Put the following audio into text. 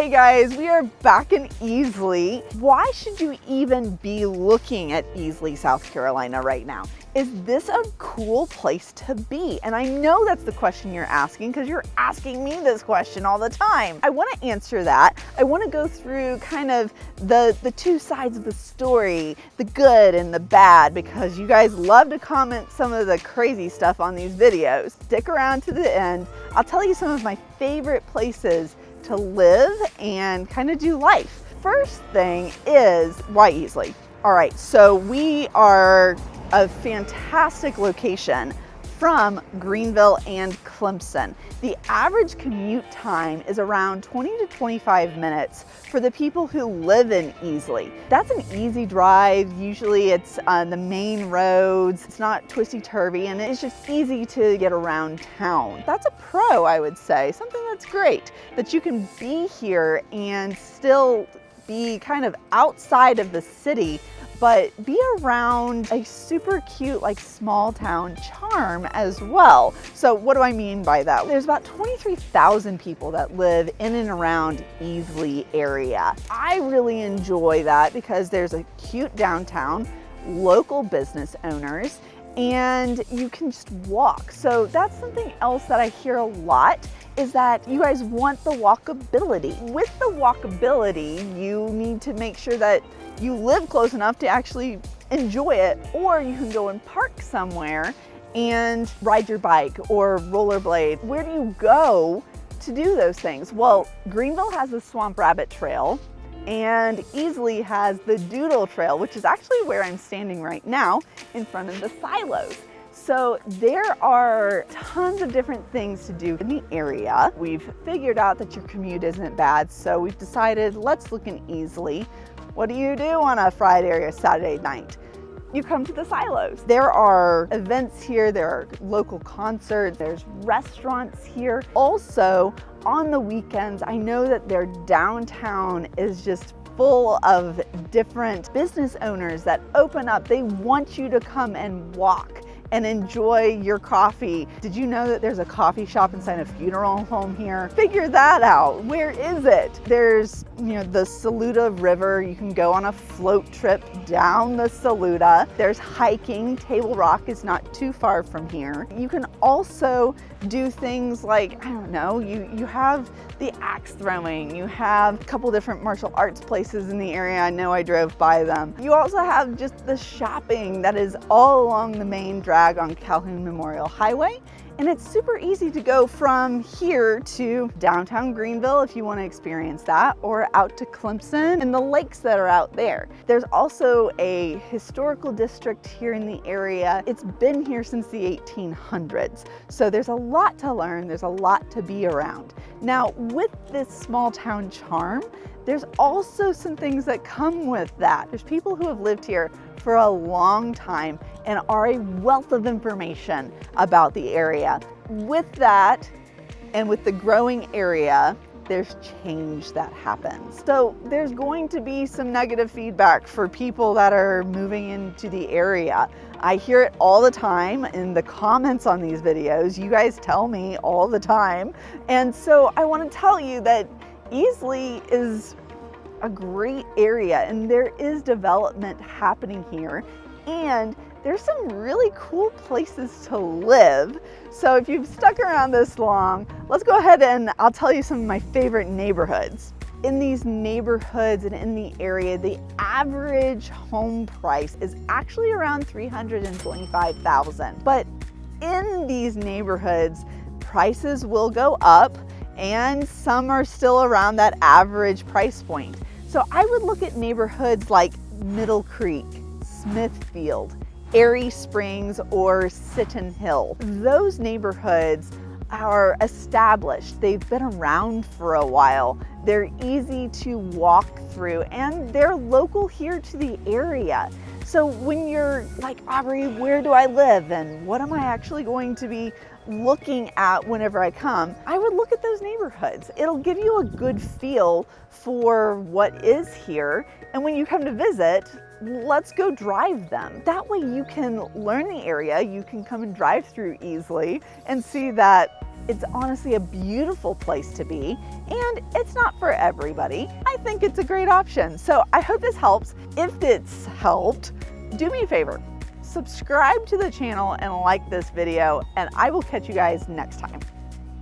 Hey guys, we are back in Easley. Why should you even be looking at Easley, South Carolina right now? Is this a cool place to be? And I know that's the question you're asking because you're asking me this question all the time. I want to answer that. I want to go through kind of the two sides of the story, the good and the bad, because you guys love to comment some of the crazy stuff on these videos. Stick around to the end. I'll tell you some of my favorite places to live and kind of do life. First thing is, why Easley? All right, so we are a fantastic location from Greenville and Clemson. The average commute time is around 20 to 25 minutes for the people who live in Easley. That's an easy drive. Usually it's on the main roads. It's not twisty-turvy, and it's just easy to get around town. That's a pro, I would say. Something that's great, that you can be here and still be kind of outside of the city, but be around a super cute, like, small town charm as well. So what do I mean by that? There's about 23,000 people that live in and around Easley area. I really enjoy that because there's a cute downtown, local business owners, and you can just walk. So that's something else that I hear a lot, is that you guys want the walkability. With the walkability, you need to make sure that you live close enough to actually enjoy it, or you can go and park somewhere and ride your bike or rollerblade. Where do you go to do those things? Well, Greenville has the Swamp Rabbit Trail, and Easley has the Doodle Trail, which is actually where I'm standing right now in front of the silos. So there are tons of different things to do in the area. We've figured out that your commute isn't bad, so we've decided, let's look in Easley. What do you do on a Friday or a Saturday night? You come to the silos. There are events here, there are local concerts, there's restaurants here. Also, on the weekends, I know that their downtown is just full of different business owners that open up. They want you to come and walk and enjoy your coffee. Did you know that there's a coffee shop inside a funeral home here? Figure that out. Where is it? There's, the Saluda River. You can go on a float trip down the Saluda. There's hiking. Table Rock is not too far from here. You can also do things like, you have the axe throwing. You have a couple different martial arts places in the area. I know I drove by them. You also have just the shopping that is all along the main drag on Calhoun Memorial Highway. And it's super easy to go from here to downtown Greenville if you want to experience that, or out to Clemson and the lakes that are out there. There's also a historical district here in the area. It's been here since the 1800s. So there's a lot to learn. There's a lot to be around. Now, with this small town charm, there's also some things that come with that. There's people who have lived here for a long time and are a wealth of information about the area. With that, and with the growing area, there's change that happens. So there's going to be some negative feedback for people that are moving into the area. I hear it all the time in the comments on these videos. You guys tell me all the time. And so I want to tell you that Easley is a great area, and there is development happening here, and there's some really cool places to live. So if you've stuck around this long, let's go ahead and I'll tell you some of my favorite neighborhoods. In these neighborhoods and in the area, the average home price is actually around $325,000. But in these neighborhoods, prices will go up, and some are still around that average price point. So I would look at neighborhoods like Middle Creek, Smithfield, Airy Springs, or Sitton Hill. Those neighborhoods are established. They've been around for a while. They're easy to walk through, and they're local here to the area. So when you're like, Aubree, where do I live and what am I actually going to be looking at whenever I come, I would look at those neighborhoods. It'll give you a good feel for what is here. And when you come to visit, let's go drive them. That way you can learn the area. You can come and drive through Easley and see that It's honestly a beautiful place to be, and it's not for everybody. I think it's a great option. So I hope this helps. If it's helped, do me a favor, subscribe to the channel and like this video, and I will catch you guys next time.